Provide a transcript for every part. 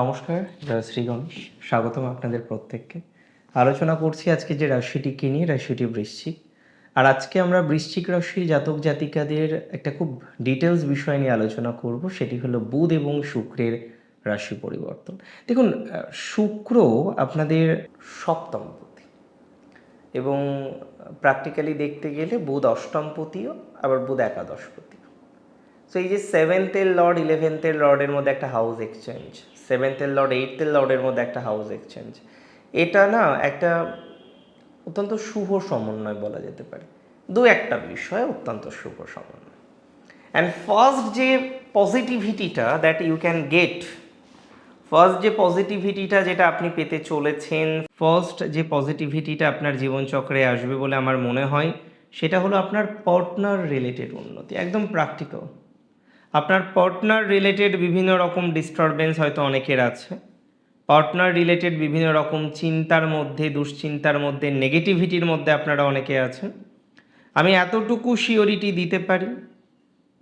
নমস্কার, শ্রী গণেশ। স্বাগতম আপনাদের প্রত্যেককে। আলোচনা করছি আজকে যে রাশিটিকে নিয়ে, রাশিটি বৃশ্চিক। আর আজকে আমরা বৃশ্চিক রাশির জাতক জাতিকাদের একটা খুব ডিটেলস বিষয় নিয়ে আলোচনা করব, সেটি হলো বুধ এবং শুক্রের রাশি পরিবর্তন। দেখুন, শুক্র আপনাদের সপ্তমপতি এবং প্র্যাকটিক্যালি দেখতে গেলে বুধ অষ্টমপতিও, আবার বুধ একাদশপতি। সো এই যে সেভেন্থের লর্ড 11th লর্ডের মধ্যে একটা হাউস এক্সচেঞ্জ, সেভেন্থের লর্ড 8th লর্ডের মধ্যে একটা হাউস এক্সচেঞ্জ, এটা না একটা অত্যন্ত শুভ সমন্বয় বলা যেতে পারে। দু একটা বিষয় অত্যন্ত শুভ সমন্বয়। অ্যান্ড ফার্স্ট যে পজিটিভিটিটা that you can get, first যে পজিটিভিটিটা যেটা আপনি পেতে চলেছেন, ফার্স্ট যে পজিটিভিটিটা আপনার জীবনচক্রে আসবে বলে আমার মনে হয়, সেটা হলো আপনার পার্টনার রিলেটেড উন্নতি। একদম প্র্যাকটিক্যাল। আপনার পার্টনার রিলেটেড বিভিন্ন রকম ডিস্টারবেন্স হয়তো অনেকের আছে। পার্টনার রিলেটেড বিভিন্ন রকম চিন্তার মধ্যে, দুশ্চিন্তার মধ্যে, নেগেটিভিটির মধ্যে আপনারা অনেকে আছেন। আমি এতটুকু শিওরিটি দিতে পারি,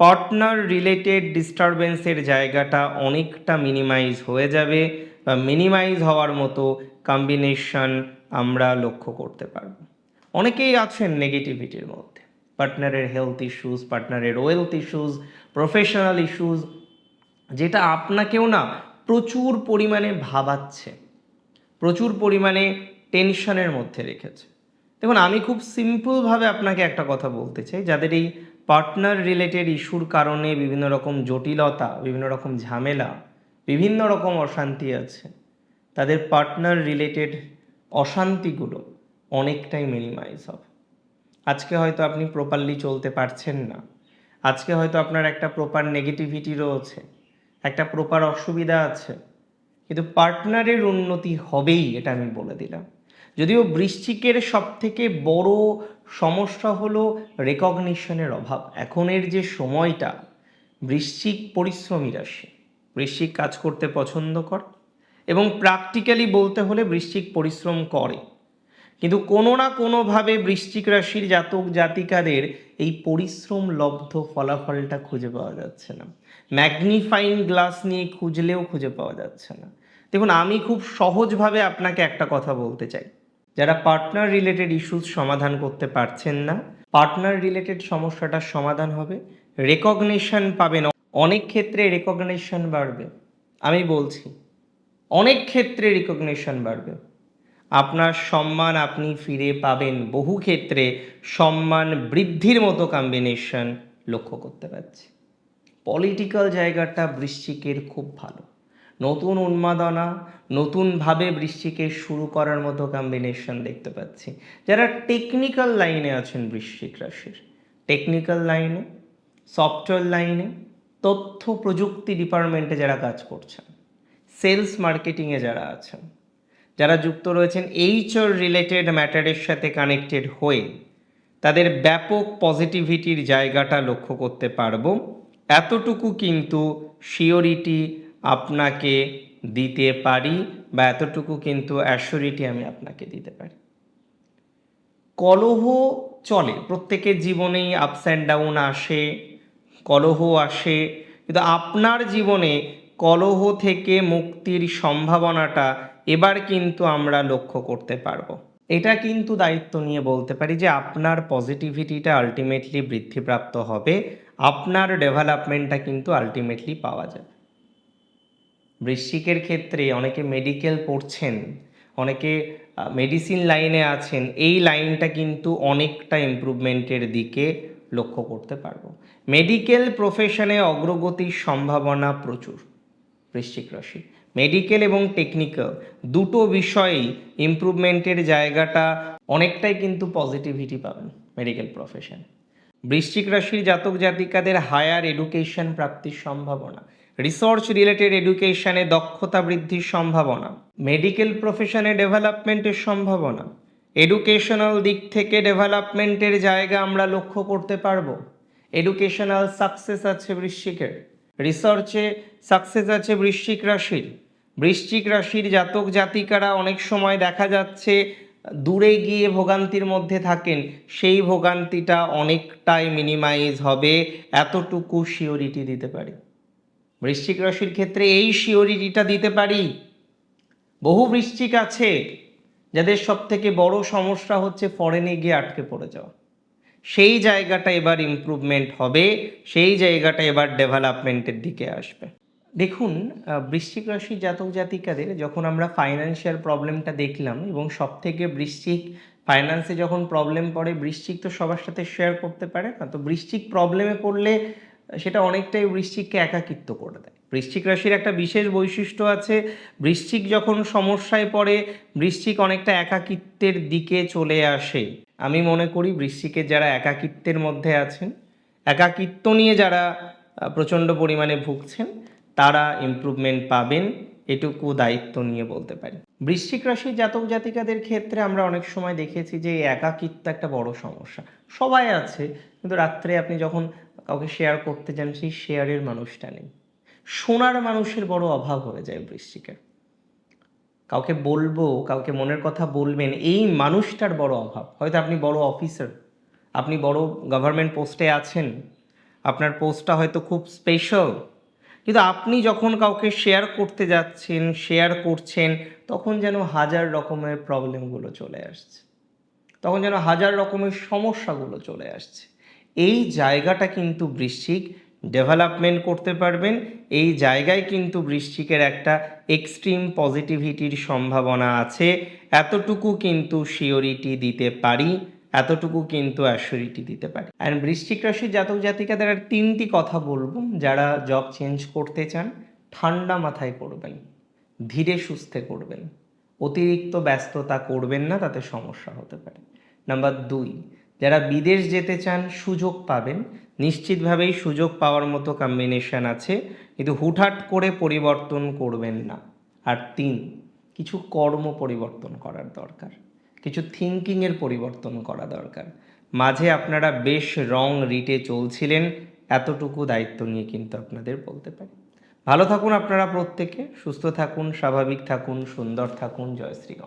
পার্টনার রিলেটেড ডিস্টারবেন্সের জায়গাটা অনেকটা মিনিমাইজ হয়ে যাবে, বা মিনিমাইজ হওয়ার মতো কম্বিনেশন আমরা লক্ষ্য করতে পারব। অনেকেই আছেন নেগেটিভিটির মধ্যে, পার্টনারের হেলথ ইস্যুস, পার্টনারের ওয়েলথ ইস্যুস, প্রফেশনাল ইস্যুস, যেটা আপনাকেও না প্রচুর পরিমাণে ভাবাচ্ছে, প্রচুর পরিমাণে টেনশনের মধ্যে রেখেছে। দেখুন, আমি খুব সিম্পলভাবে আপনাকে একটা কথা বলতে চাই, যাদের এই পার্টনার রিলেটেড ইস্যুর কারণে বিভিন্ন রকম জটিলতা, বিভিন্ন রকম ঝামেলা, বিভিন্ন রকম অশান্তি আছে, তাদের পার্টনার রিলেটেড অশান্তিগুলো অনেকটাই মিনিমাইজ হবে। আজকে হয়তো আপনি প্রপারলি চলতে পারছেন না, আজকে হয়তো আপনার একটা প্রপার নেগেটিভিটি রয়েছে, একটা প্রপার অসুবিধা আছে, কিন্তু পার্টনারের উন্নতি হবেই, এটা আমি বলে দিলাম। যদিও বৃশ্চিকের সবথেকে বড় সমস্যা হলো রেকগনিশনের অভাব। এখনের যে সময়টা, বৃশ্চিক পরিশ্রমী রাশি, বৃশ্চিক কাজ করতে পছন্দ করে এবং প্র্যাকটিক্যালি বলতে হলে বৃশ্চিক পরিশ্রম করে, কিন্তু কোনো না কোনোভাবে বৃশ্চিক রাশির জাতক জাতিকাদের এই পরিশ্রম লব্ধ ফলাফলটা খুঁজে পাওয়া যাচ্ছে না। ম্যাগনিফাইং গ্লাস নিয়ে খুঁজলেও খুঁজে পাওয়া যাচ্ছে না। দেখুন, আমি খুব সহজভাবে আপনাকে একটা কথা বলতে চাই, যারা পার্টনার রিলেটেড ইস্যুস সমাধান করতে পারছেন না, পার্টনার রিলেটেড সমস্যাটার সমাধান হবে, রেকগনিশন পাবেন, অনেক ক্ষেত্রে রেকগনিশন বাড়বে। আমি বলছি, অনেক ক্ষেত্রে রেকগনিশন বাড়বে, আপনার সম্মান আপনি ফিরে পাবেন, বহু ক্ষেত্রে সম্মান বৃদ্ধির মতো কম্বিনেশন লক্ষ্য করতে পারছি। পলিটিক্যাল জায়গাটা বৃশ্চিকের খুব ভালো, নতুন উন্মাদনা, নতুনভাবে বৃশ্চিকের শুরু করার মতো কম্বিনেশন দেখতে পাচ্ছি। যারা টেকনিক্যাল লাইনে আছেন বৃশ্চিক রাশির, টেকনিক্যাল লাইনে, সফটওয়্যার লাইনে, তথ্য প্রযুক্তি ডিপার্টমেন্টে যারা কাজ করছেন, সেলস মার্কেটিংয়ে যারা আছেন, যারা যুক্ত রয়েছেন এইচআর রিলেটেড ম্যাটারের সাথে কানেক্টেড হয়ে, তাদের ব্যাপক পজিটিভিটির জায়গাটা লক্ষ্য করতে পারবো। এতটুকু কিন্তু শিওরিটি আপনাকে দিতে পারি, বা এতটুকু কিন্তু অ্যাসিওরিটি আমি আপনাকে দিতে পারি। কলহ চলে, প্রত্যেকের জীবনেই আপস অ্যান্ড ডাউন আসে, কলহ আসে, কিন্তু আপনার জীবনে কলহ থেকে মুক্তির সম্ভাবনাটা এবার কিন্তু আমরা লক্ষ্য করতে পারবো। এটা কিন্তু দায়িত্ব নিয়ে বলতে পারি যে আপনার পজিটিভিটিটা আলটিমেটলি বৃদ্ধিপ্রাপ্ত হবে, আপনার ডেভেলপমেন্টটা কিন্তু আলটিমেটলি পাওয়া যাবে। বৃশ্চিকের ক্ষেত্রে অনেকে মেডিকেল পড়ছেন, অনেকে মেডিসিন লাইনে আছেন, এই লাইনটা কিন্তু অনেকটা ইমপ্রুভমেন্টের দিকে লক্ষ্য করতে পারবো। মেডিকেল প্রফেশনে অগ্রগতির সম্ভাবনা প্রচুর বৃশ্চিক রাশি। মেডিকেল এবং টেকনিক্যাল দুটো বিষয়েই ইমপ্রুভমেন্টের জায়গাটা অনেকটাই কিন্তু পজিটিভিটি পাবেন মেডিকেল প্রফেশন। বৃশ্চিক রাশির জাতক জাতিকাদের হায়ার এডুকেশন প্রাপ্তির সম্ভাবনা, রিসার্চ রিলেটেড এডুকেশনে দক্ষতা বৃদ্ধির সম্ভাবনা, মেডিকেল প্রফেশনে ডেভেলপমেন্টের সম্ভাবনা, এডুকেশনাল দিক থেকে ডেভেলপমেন্টের জায়গা আমরা লক্ষ্য করতে পারবো। এডুকেশনাল সাকসেস আছে বৃশ্চিকের, রিসার্চে সাকসেস আছে বৃশ্চিক রাশির। বৃশ্চিক রাশির জাতক জাতিকারা অনেক সময় দেখা যাচ্ছে দূরে গিয়ে ভোগান্তির মধ্যে থাকেন, সেই ভোগান্তিটা অনেকটাই মিনিমাইজ হবে, এতটুকু শিওরিটি দিতে পারি। বৃশ্চিক রাশির ক্ষেত্রে এই শিওরিটিটা দিতে পারি। বহু বৃশ্চিক আছে যাদের সব থেকে বড় সমস্যা হচ্ছে ফরেনে গিয়ে আটকে পড়ে যাওয়া। সেই জায়গাটা এবার ইমপ্রুভমেন্ট হবে, সেই জায়গাটা এবার ডেভেলপমেন্টের দিকে আসবে। দেখুন, বৃশ্চিক রাশি জাতক জাতিকাদের যখন আমরা ফাইন্যান্সিয়াল প্রবলেমটা দেখলাম, এবং সব থেকে বৃশ্চিক ফাইন্যান্সে যখন প্রবলেম পড়ে, বৃশ্চিক তো সবার সাথে শেয়ার করতে পারে না, তো বৃশ্চিক প্রবলেমে পড়লে সেটা অনেকটাই বৃশ্চিককে একাকিত্ব করে দেয়। বৃশ্চিক রাশির একটা বিশেষ বৈশিষ্ট্য আছে, বৃশ্চিক যখন সমস্যায় পড়ে বৃশ্চিক অনেকটা একাকিত্বের দিকে চলে আসে। আমি মনে করি বৃশ্চিকের যারা একাকিত্বের মধ্যে আছেন, একাকিত্ব নিয়ে যারা প্রচণ্ড পরিমাণে ভুগছেন, তারা ইমপ্রুভমেন্ট পাবেন, এটুকু দায়িত্ব নিয়ে বলতে পারি। বৃশ্চিক রাশির জাতক জাতিকাদের ক্ষেত্রে আমরা অনেক সময় দেখেছি যে এই একাকিত্ব একটা বড় সমস্যা। সবাই আছে, কিন্তু রাত্রে আপনি যখন কাউকে শেয়ার করতে যান, সেই শেয়ারের মানুষটা নেই। শোনার মানুষের বড় অভাব হয়ে যায় বৃশ্চিকের। কাউকে বলবো, কাউকে মনের কথা বলবেন, এই মানুষটার বড় অভাব। হয়তো আপনি বড় অফিসার, আপনি বড় গভর্নমেন্ট পোস্টে আছেন, আপনার পোস্টটা হয়তো খুব স্পেশাল, কিন্তু আপনি যখন কাউকে শেয়ার করতে যাচ্ছেন, শেয়ার করছেন, তখন যেন হাজার রকমের প্রবলেমগুলো চলে আসছে, তখন যেন হাজার রকমের সমস্যাগুলো চলে আসছে। এই জায়গাটা কিন্তু বৃশ্চিক ডেভেলপমেন্ট করতে পারবেন। এই জায়গায় কিন্তু বৃশ্চিকের একটা এক্সট্রিম পজিটিভিটির সম্ভাবনা আছে, এতটুকু কিন্তু শিওরিটি দিতে পারি, এতটুকু কিন্তু অ্যাসিওরিটি দিতে পারি। অ্যান্ড বৃশ্চিক রাশির জাতক জাতিকাদের আর 3টি কথা বলবো। যারা জব চেঞ্জ করতে চান, ঠান্ডা মাথায় করবেন, ধীরে সুস্থে করবেন, অতিরিক্ত ব্যস্ততা করবেন না, তাতে সমস্যা হতে পারে। নাম্বার 2, যারা বিদেশ যেতে চান, সুযোগ পাবেন, নিশ্চিতভাবেই সুযোগ পাওয়ার মতো কম্বিনেশন আছে, কিন্তু হুটহাট করে পরিবর্তন করবেন না। আর 3, কিছু কর্ম পরিবর্তন করার দরকার, কিছু থিঙ্কিংয়ের পরিবর্তন করা দরকার। মাঝে আপনারা বেশ রং রিটে চলছিলেন, এতটুকু দায়িত্ব নিয়ে কিন্তু আপনাদের বলতে পারি। ভালো থাকুন আপনারা প্রত্যেকে, সুস্থ থাকুন, স্বাভাবিক থাকুন, সুন্দর থাকুন। জয় শ্রী গণেশ।